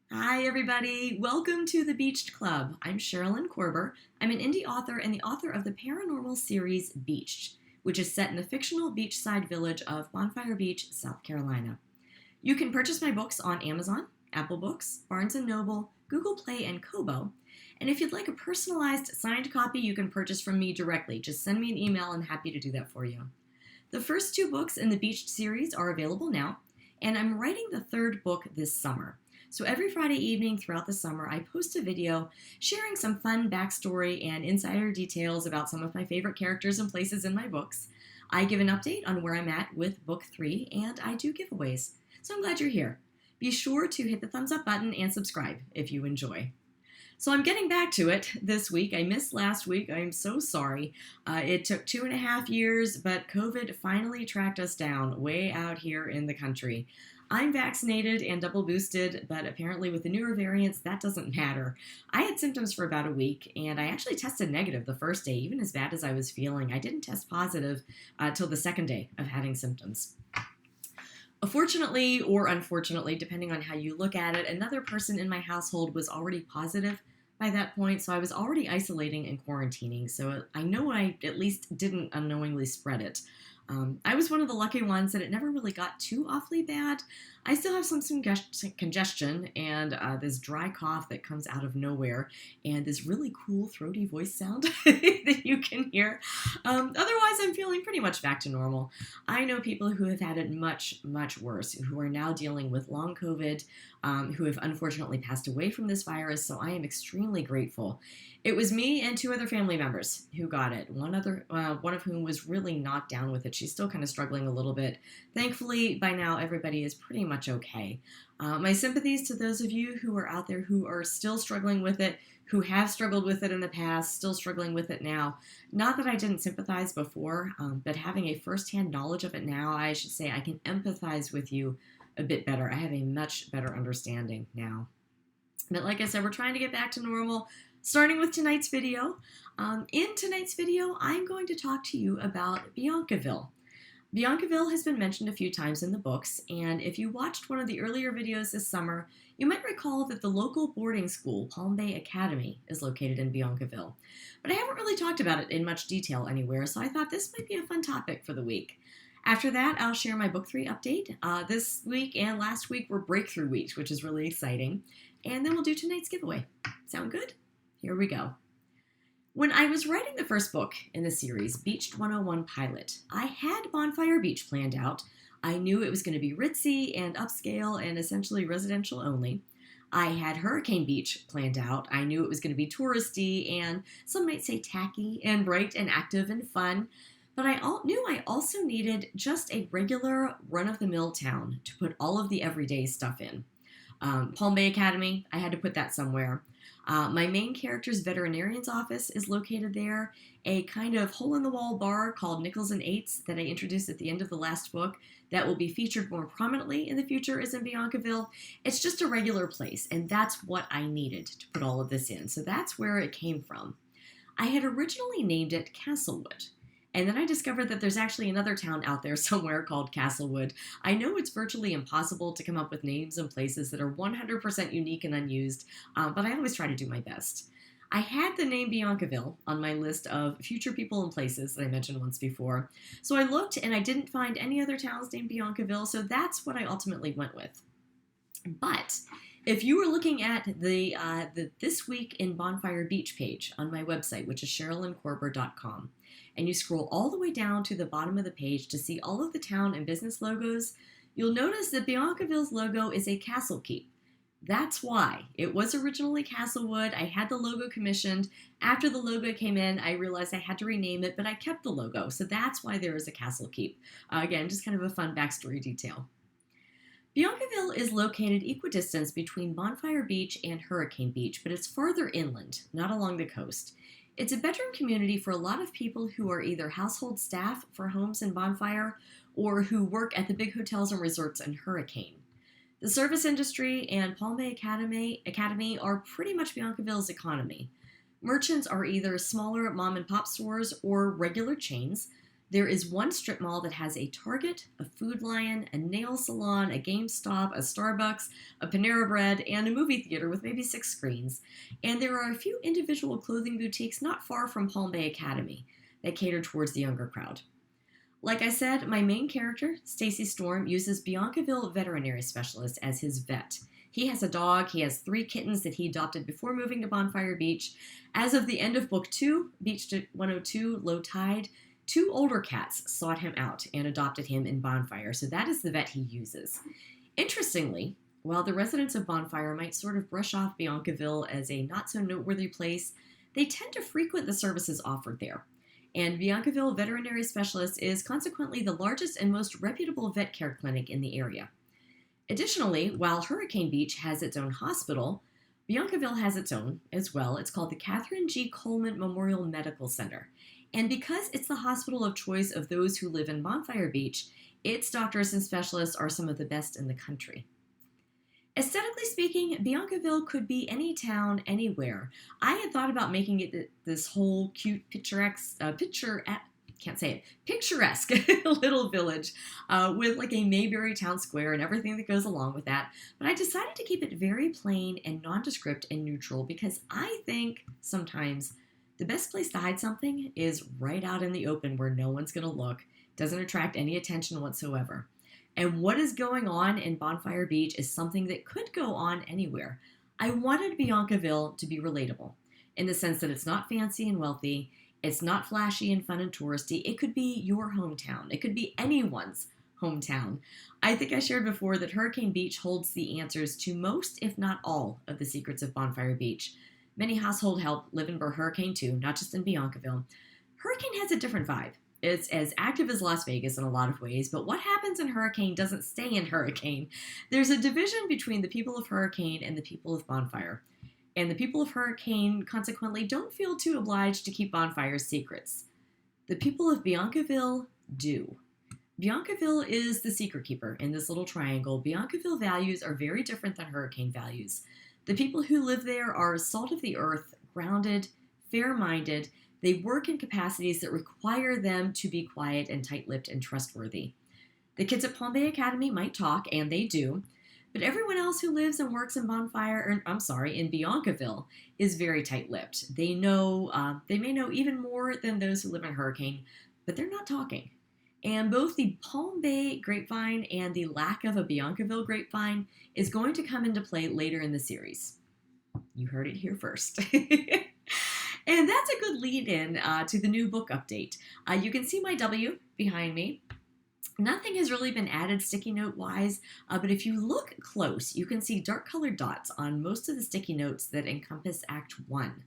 Hi, everybody. Welcome to the Beached Club. I'm Sherilyn Korber. I'm an indie author and the author of the paranormal series Beached, which is set in the fictional beachside village of Bonfire Beach, South Carolina. You can purchase my books on Amazon, Apple Books, Barnes& Noble, Google Play, and Kobo. And if you'd like a personalized signed copy, you can purchase from me directly. Just send me an email. I'm happy to do that for you. The first two books in the Beached series are available now, and I'm writing the third book this summer. So every Friday evening throughout the summer, I post a video sharing some fun backstory and insider details about some of my favorite characters and places in my books. I give an update on where I'm at with book 3, and I do giveaways. So I'm glad you're here. Be sure to hit the thumbs up button and subscribe if you enjoy. So I'm getting back to it this week. I missed last week. I'm so sorry. It took 2.5 years, but COVID finally tracked us down way out here in the country. I'm vaccinated and double boosted, but apparently with the newer variants, that doesn't matter. I had symptoms for about a week, and I actually tested negative the first day, even as bad as I was feeling. I didn't test positive till the second day of having symptoms. Fortunately or unfortunately, depending on how you look at it, another person in my household was already positive by that point, so I was already isolating and quarantining, so I know I at least didn't unknowingly spread it. I was one of the lucky ones that it never really got too awfully bad. I still have some congestion and this dry cough that comes out of nowhere and this really cool throaty voice sound that you can hear. Otherwise, I'm feeling pretty much back to normal. I know people who have had it much, much worse, who are now dealing with long COVID, who have unfortunately passed away from this virus, so I am extremely grateful. It was me and 2 other family members who got it. One of whom was really not down with it. She's still kind of struggling a little bit. Thankfully, by now, everybody is pretty much okay. My sympathies to those of you who are out there who are still struggling with it, who have struggled with it in the past, still struggling with it now. Not that I didn't sympathize before, but having a firsthand knowledge of it now, I should say I can empathize with you a bit better. I have a much better understanding now. But like I said, we're trying to get back to normal. Starting with tonight's video. In tonight's video, I'm going to talk to you about Biancaville. Biancaville has been mentioned a few times in the books, and if you watched one of the earlier videos this summer, you might recall that the local boarding school, Palm Bay Academy, is located in Biancaville. But I haven't really talked about it in much detail anywhere, so I thought this might be a fun topic for the week. After that, I'll share my book 3 update. This week and last week were breakthrough weeks, which is really exciting. And then we'll do tonight's giveaway. Sound good? Here we go. When I was writing the first book in the series, Beached 101 Pilot, I had Bonfire Beach planned out. I knew it was going to be ritzy and upscale and essentially residential only. I had Hurricane Beach planned out. I knew it was going to be touristy and some might say tacky and bright and active and fun. But I knew I also needed just a regular run-of-the-mill town to put all of the everyday stuff in. Palm Bay Academy, I had to put that somewhere. My main character's veterinarian's office is located there. A kind of hole-in-the-wall bar called Nickels and Eights that I introduced at the end of the last book that will be featured more prominently in the future is in Biancaville. It's just a regular place, and that's what I needed to put all of this in. So that's where it came from. I had originally named it Castlewood. And then I discovered that there's actually another town out there somewhere called Castlewood. I know it's virtually impossible to come up with names and places that are 100% unique and unused, but I always try to do my best. I had the name Biancaville on my list of future people and places that I mentioned once before. So I looked and I didn't find any other towns named Biancaville, so that's what I ultimately went with. But if you were looking at the This Week in Bonfire Beach page on my website, which is sherilynkorber.com, and you scroll all the way down to the bottom of the page to see all of the town and business logos, you'll notice that Biancaville's logo is a castle keep. That's why. It was originally Castlewood. I had the logo commissioned. After the logo came in, I realized I had to rename it, but I kept the logo. So that's why there is a castle keep. Again, just kind of a fun backstory detail. Biancaville is located equidistant between Bonfire Beach and Hurricane Beach, but it's farther inland, not along the coast. It's a bedroom community for a lot of people who are either household staff for homes in Bonfire or who work at the big hotels and resorts in Hurricane. The service industry and Palm Bay Academy are pretty much Biancaville's economy. Merchants are either smaller mom-and-pop stores or regular chains. There is one strip mall that has a Target, a Food Lion, a nail salon, a GameStop, a Starbucks, a Panera Bread, and a movie theater with maybe 6 screens. And there are a few individual clothing boutiques not far from Palm Bay Academy that cater towards the younger crowd. Like I said, my main character, Stacy Storm, uses Biancaville Veterinary Specialist as his vet. He has a dog. He has 3 kittens that he adopted before moving to Bonfire Beach. As of the end of Book 2, Beach 102, Low Tide, 2 older cats sought him out and adopted him in Bonfire, so that is the vet he uses. Interestingly, while the residents of Bonfire might sort of brush off Biancaville as a not-so-noteworthy place, they tend to frequent the services offered there. And Biancaville Veterinary Specialist is consequently the largest and most reputable vet care clinic in the area. Additionally, while Hurricane Beach has its own hospital, Biancaville has its own as well. It's called the Catherine G. Coleman Memorial Medical Center. And because it's the hospital of choice of those who live in Bonfire Beach, its doctors and specialists are some of the best in the country. Aesthetically speaking, Biancaville could be any town, anywhere. I had thought about making it this whole cute, picturesque little village with like a Mayberry town square and everything that goes along with that. But I decided to keep it very plain and nondescript and neutral because I think sometimes the best place to hide something is right out in the open where no one's going to look, doesn't attract any attention whatsoever. And what is going on in Bonfire Beach is something that could go on anywhere. I wanted Biancaville to be relatable in the sense that it's not fancy and wealthy, it's not flashy and fun and touristy. It could be your hometown. It could be anyone's hometown. I think I shared before that Hurricane Beach holds the answers to most, if not all, of the secrets of Bonfire Beach. Many household help live in Hurricane too, not just in Biancaville. Hurricane has a different vibe. It's as active as Las Vegas in a lot of ways, but what happens in Hurricane doesn't stay in Hurricane. There's a division between the people of Hurricane and the people of Bonfire. And the people of Hurricane consequently don't feel too obliged to keep Bonfire's secrets. The people of Biancaville do. Biancaville is the secret keeper in this little triangle. Biancaville values are very different than Hurricane values. The people who live there are salt of the earth, grounded, fair-minded. They work in capacities that require them to be quiet and tight-lipped and trustworthy. The kids at Palm Bay Academy might talk, and they do, but everyone else who lives and works in in Biancaville, is very tight-lipped. They may know even more than those who live in Hurricane, but they're not talking. And both the Palm Bay grapevine and the lack of a Biancaville grapevine is going to come into play later in the series. You heard it here first. And that's a good lead-in to the new book update. You can see my W behind me. Nothing has really been added sticky note-wise, but if you look close, you can see dark-colored dots on most of the sticky notes that encompass Act 1.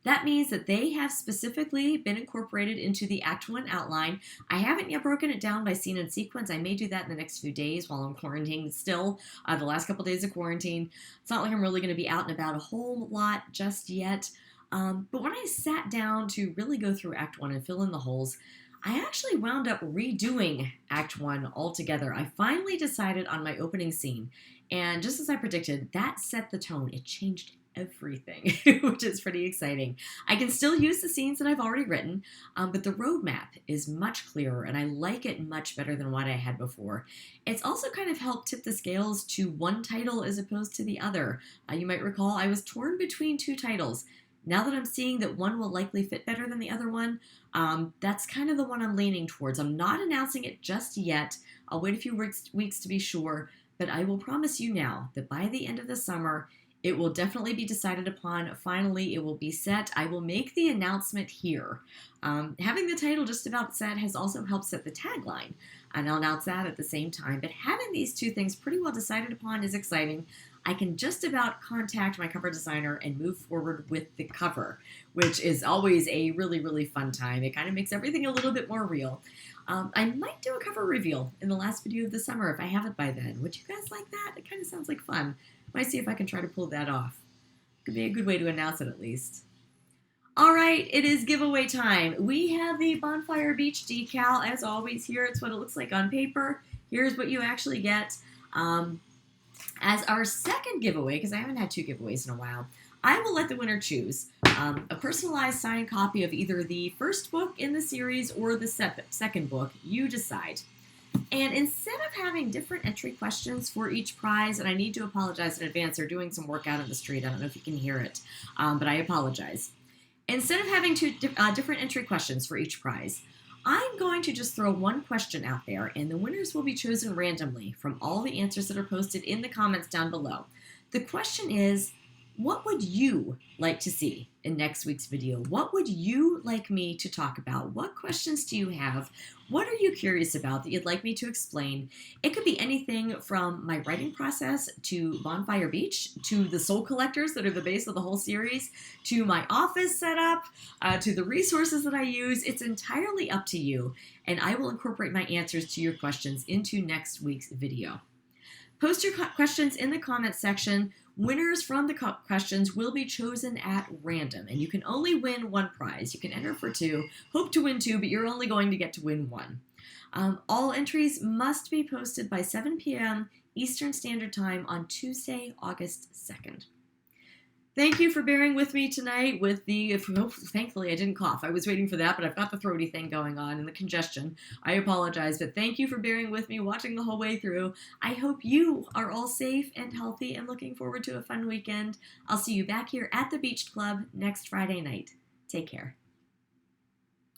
That means that they have specifically been incorporated into the Act 1 outline. I haven't yet broken it down by scene and sequence. I may do that in the next few days while I'm quarantined still, the last couple days of quarantine. It's not like I'm really going to be out and about a whole lot just yet. But when I sat down to really go through Act 1 and fill in the holes, I actually wound up redoing Act 1 altogether. I finally decided on my opening scene, and just as I predicted, that set the tone. It changed everything, which is pretty exciting. I can still use the scenes that I've already written, but the roadmap is much clearer, and I like it much better than what I had before. It's also kind of helped tip the scales to one title as opposed to the other. You might recall I was torn between 2 titles. Now that I'm seeing that one will likely fit better than the other one, that's kind of the one I'm leaning towards. I'm not announcing it just yet. I'll wait a few weeks to be sure, but I will promise you now that by the end of the summer, it will definitely be decided upon. Finally, it will be set. I will make the announcement here. Having the title just about set has also helped set the tagline, and I'll announce that at the same time. But having these 2 things pretty well decided upon is exciting. I can just about contact my cover designer and move forward with the cover, which is always a really, really fun time. It kind of makes everything a little bit more real. I might do a cover reveal in the last video of the summer if I have it by then. Would you guys like that? It kind of sounds like fun. Might see if I can try to pull that off. Could be a good way to announce it at least. All right, it is giveaway time. We have the Bonfire Beach decal, as always, here. It's what it looks like on paper. Here's what you actually get. As our second giveaway, because I haven't had 2 giveaways in a while, I will let the winner choose a personalized signed copy of either the first book in the series or the second book. You decide. And instead of having different entry questions for each prize, and I need to apologize in advance, they're doing some work out on the street. I don't know if you can hear it, but I apologize. Instead of having 2 different entry questions for each prize, I'm going to just throw one question out there, and the winners will be chosen randomly from all the answers that are posted in the comments down below. The question is, what would you like to see in next week's video? What would you like me to talk about? What questions do you have? What are you curious about that you'd like me to explain? It could be anything from my writing process to Bonfire Beach, to the soul collectors that are the base of the whole series, to my office setup, to the resources that I use. It's entirely up to you, and I will incorporate my answers to your questions into next week's video. Post your questions in the comments section. Winners from the questions will be chosen at random, and you can only win 1 prize. You can enter for 2, hope to win 2, but you're only going to get to win 1. All entries must be posted by 7 p.m. Eastern Standard Time on Tuesday, August 2nd. Thank you for bearing with me tonight with the, thankfully I didn't cough. I was waiting for that, but I've got the throaty thing going on and the congestion. I apologize, but thank you for bearing with me, watching the whole way through. I hope you are all safe and healthy and looking forward to a fun weekend. I'll see you back here at the Beach Club next Friday night. Take care.